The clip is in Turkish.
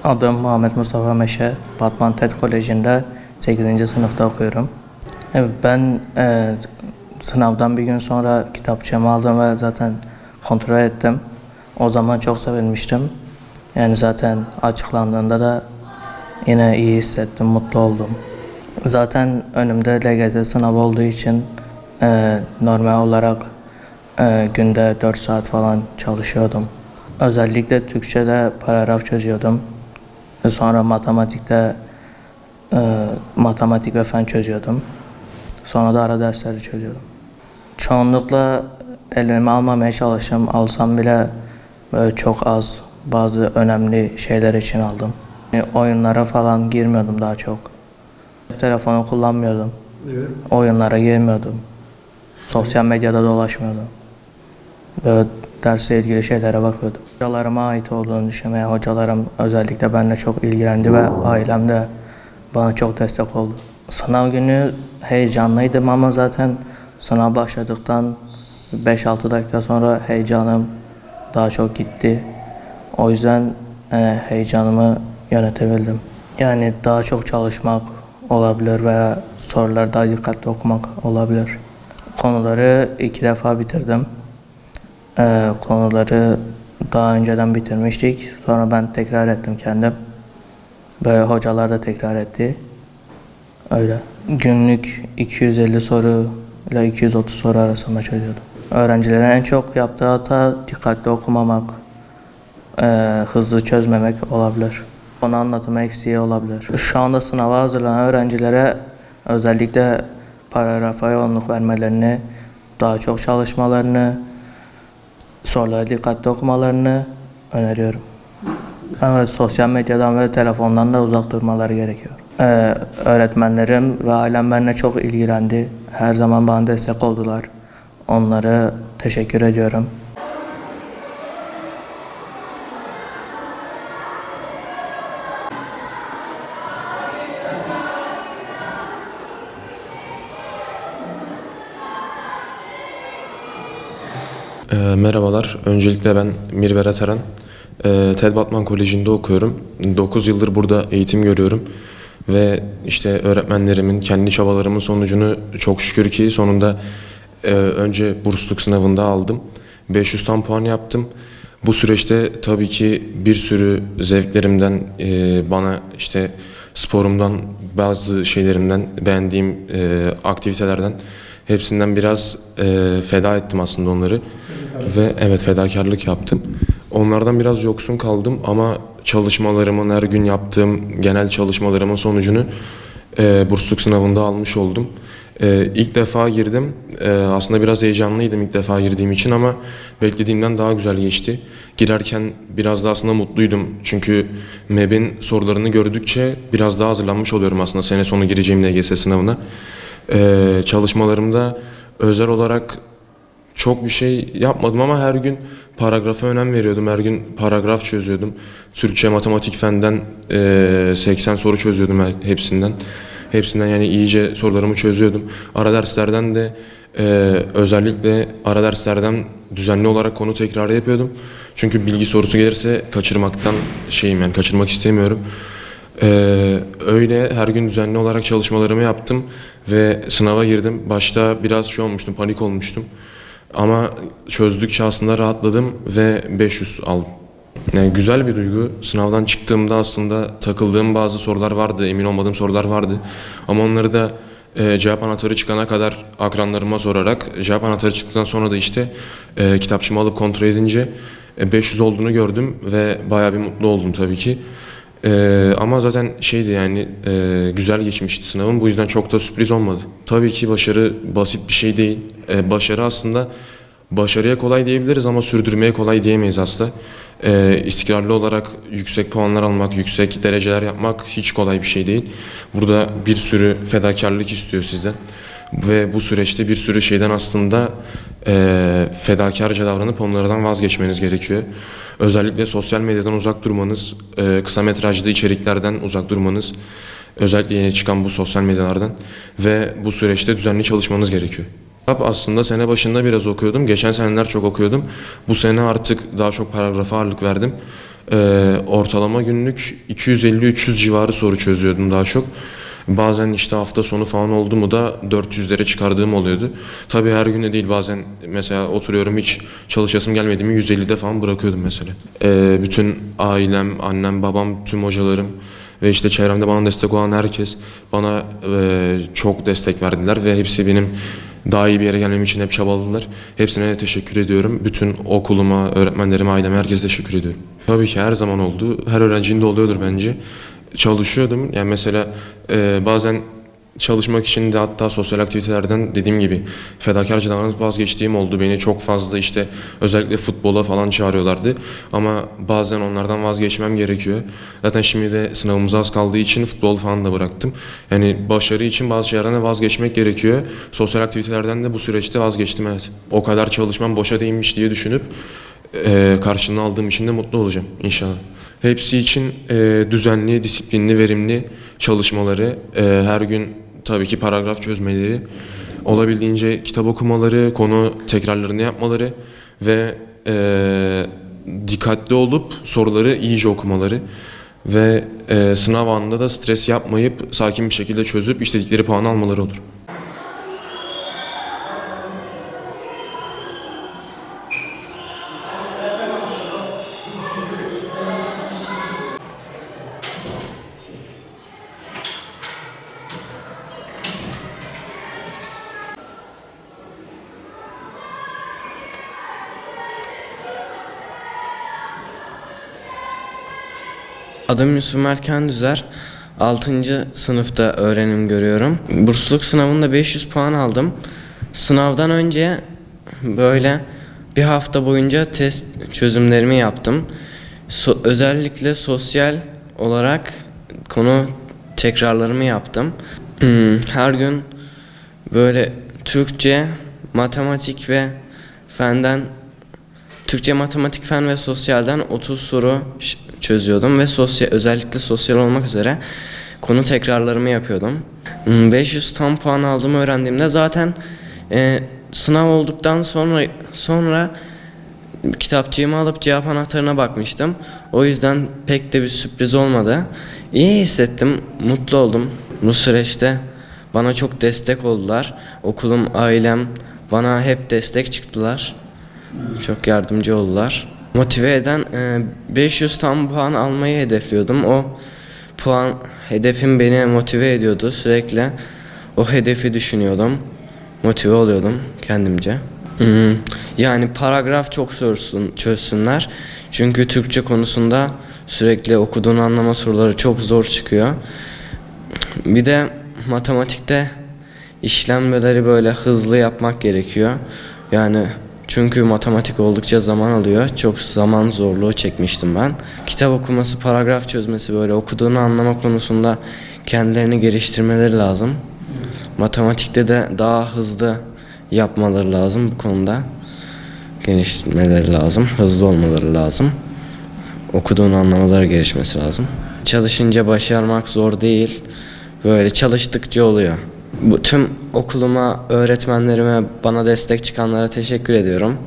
Adım Muhammed Mustafa Meşe, Batman TED Koleji'nde 8. sınıfta okuyorum. Evet, ben sınavdan bir gün sonra kitapçığımı aldım ve zaten kontrol ettim. O zaman çok sevinmiştim. Yani zaten açıklandığında da yine iyi hissettim, mutlu oldum. Zaten önümde LGS sınavı olduğu için normal olarak günde 4 saat falan çalışıyordum. Özellikle Türkçe'de paragraf çözüyordum. Sonra matematik ve fen çözüyordum. Sonra da ara dersleri çözüyordum. Çoğunlukla elime almamaya çalıştım. Alsam bile böyle çok az bazı önemli şeyler için aldım. Oyunlara falan girmiyordum daha çok. Telefonu kullanmıyordum. Evet. Oyunlara girmiyordum. Sosyal medyada dolaşmıyordum. Böyle dersle ilgili şeylere bakıyordum. Hocalarıma ait olduğunu düşünmeye, hocalarım özellikle benimle çok ilgilendi ve ailem de bana çok destek oldu. Sınav günü heyecanlıydım ama zaten sınav başladıktan 5-6 dakika sonra heyecanım daha çok gitti. O yüzden heyecanımı yönetebildim. Yani daha çok çalışmak olabilir veya soruları daha dikkatli okumak olabilir. Konuları 2 defa bitirdim. Konuları daha önceden bitirmiştik. Sonra ben tekrar ettim kendim. Böyle hocalar da tekrar etti. Öyle. Günlük 250 soru ile 230 soru arasında çözüyordum. Öğrencilerin en çok yaptığı hata dikkatli okumamak, hızlı çözmemek olabilir. Konu anlatımı eksiği olabilir. Şu anda sınava hazırlanan öğrencilere özellikle paragrafa yoğunluk vermelerini, daha çok çalışmalarını, soruları dikkatli okumalarını öneriyorum. Evet, sosyal medyadan ve telefondan da uzak durmaları gerekiyor. Öğretmenlerim ve ailem benimle çok ilgilendi. Her zaman bana destek oldular. Onlara teşekkür ediyorum. Merhabalar. Öncelikle ben Mir Berat Aran. TED Batman Koleji'nde okuyorum. 9 yıldır burada eğitim görüyorum. Ve işte öğretmenlerimin, kendi çabalarımın sonucunu çok şükür ki sonunda önce bursluluk sınavında aldım. 500 tam puan yaptım. Bu süreçte tabii ki bir sürü zevklerimden, bana işte sporumdan, bazı şeylerimden, beğendiğim aktivitelerden hepsinden biraz feda ettim aslında onları. Ve evet, fedakarlık yaptım. Onlardan biraz yoksun kaldım ama çalışmalarımın, her gün yaptığım genel çalışmalarımın sonucunu bursluluk sınavında almış oldum. İlk defa girdim. Aslında biraz heyecanlıydım ilk defa girdiğim için ama beklediğimden daha güzel geçti. Girerken biraz da aslında mutluydum. Çünkü MEB'in sorularını gördükçe biraz daha hazırlanmış oluyorum aslında sene sonu gireceğim LGS sınavına. Çalışmalarımda özel olarak çok bir şey yapmadım ama her gün paragrafa önem veriyordum. Her gün paragraf çözüyordum. Türkçe, matematik, fenden 80 soru çözüyordum hepsinden. Hepsinden yani iyice sorularımı çözüyordum. Ara derslerden de özellikle ara derslerden düzenli olarak konu tekrarı yapıyordum. Çünkü bilgi sorusu gelirse kaçırmak istemiyorum. Öyle her gün düzenli olarak çalışmalarımı yaptım ve sınava girdim. Başta biraz olmuştum, panik olmuştum. Ama çözdükçe aslında rahatladım ve 500 aldım. Yani güzel bir duygu. Sınavdan çıktığımda aslında takıldığım bazı sorular vardı, emin olmadığım sorular vardı. Ama onları da cevap anahtarı çıkana kadar akranlarıma sorarak, cevap anahtarı çıktıktan sonra da işte kitapçımı alıp kontrol edince 500 olduğunu gördüm ve bayağı bir mutlu oldum tabii ki. Ama zaten şeydi yani güzel geçmişti sınavım. Bu yüzden çok da sürpriz olmadı. Tabii ki başarı basit bir şey değil. Başarı aslında başarıya kolay diyebiliriz ama sürdürmeye kolay diyemeyiz aslında. İstikrarlı olarak yüksek puanlar almak, yüksek dereceler yapmak hiç kolay bir şey değil. Burada bir sürü fedakarlık istiyor sizden. Ve bu süreçte bir sürü şeyden aslında fedakarca davranıp onlardan vazgeçmeniz gerekiyor. Özellikle sosyal medyadan uzak durmanız, kısa metrajlı içeriklerden uzak durmanız, özellikle yeni çıkan bu sosyal medyalardan ve bu süreçte düzenli çalışmanız gerekiyor. Aslında sene başında biraz okuyordum. Geçen seneler çok okuyordum. Bu sene artık daha çok paragrafa ağırlık verdim. Ortalama günlük 250-300 civarı soru çözüyordum daha çok. Bazen işte hafta sonu falan oldu mu da 400'lere çıkardığım oluyordu. Tabii her gün de değil, bazen mesela oturuyorum hiç çalışasım gelmedi mi 150'de falan bırakıyordum mesela. Bütün ailem, annem, babam, tüm hocalarım ve işte çevremde bana destek olan herkes bana çok destek verdiler ve hepsi benim daha iyi bir yere gelmem için hep çabaladılar. Hepsine de teşekkür ediyorum. Bütün okuluma, öğretmenlerime, aileme, herkese teşekkür ediyorum. Tabii ki her zaman oldu. Her öğrencinin de oluyordur bence. Çalışıyordum. Yani mesela bazen çalışmak için de hatta sosyal aktivitelerden dediğim gibi fedakarca davranıp vazgeçtiğim oldu. Beni çok fazla işte özellikle futbola falan çağırıyorlardı. Ama bazen onlardan vazgeçmem gerekiyor. Zaten şimdi de sınavımız az kaldığı için futbol falan da bıraktım. Yani başarı için bazı şeylerden de vazgeçmek gerekiyor. Sosyal aktivitelerden de bu süreçte vazgeçtim, evet. O kadar çalışmam boşa değilmiş diye düşünüp karşılığını aldığım için de mutlu olacağım inşallah. Hepsi için düzenli, disiplinli, verimli çalışmaları, her gün tabii ki paragraf çözmeleri, olabildiğince kitap okumaları, konu tekrarlarını yapmaları ve dikkatli olup soruları iyice okumaları ve sınav anında da stres yapmayıp sakin bir şekilde çözüp istedikleri puanı almaları olur. Adım Yusuf Mert Kendüzer. 6. sınıfta öğrenim görüyorum. Bursluluk sınavında 500 puan aldım. Sınavdan önce böyle bir hafta boyunca test çözümlerimi yaptım. Özellikle sosyal olarak konu tekrarlarımı yaptım. Her gün böyle Türkçe, matematik ve fenden Türkçe, matematik, fen ve sosyalden 30 soru çözüyordum ve özellikle sosyal olmak üzere konu tekrarlarımı yapıyordum. 500 tam puan aldığımı öğrendiğimde zaten sınav olduktan sonra kitapçığımı alıp cevap anahtarına bakmıştım. O yüzden pek de bir sürpriz olmadı. İyi hissettim, mutlu oldum. Bu süreçte bana çok destek oldular. Okulum, ailem bana hep destek çıktılar. Çok yardımcı oldular. Motive eden 500 tam puan almayı hedefliyordum. O puan hedefim beni motive ediyordu. Sürekli o hedefi düşünüyordum. Motive oluyordum kendimce. Yani paragraf çok çözsünler. Çünkü Türkçe konusunda sürekli okuduğunu anlama soruları çok zor çıkıyor. Bir de matematikte işlemleri böyle hızlı yapmak gerekiyor. Yani çünkü matematik oldukça zaman alıyor. Çok zaman zorluğu çekmiştim ben. Kitap okuması, paragraf çözmesi, böyle okuduğunu anlama konusunda kendilerini geliştirmeleri lazım. Matematikte de daha hızlı yapmaları lazım bu konuda. Geliştirmeleri lazım, hızlı olmaları lazım. Okuduğunu anlamaları gelişmesi lazım. Çalışınca başarmak zor değil. Böyle çalıştıkça oluyor. Tüm okuluma, öğretmenlerime, bana destek çıkanlara teşekkür ediyorum.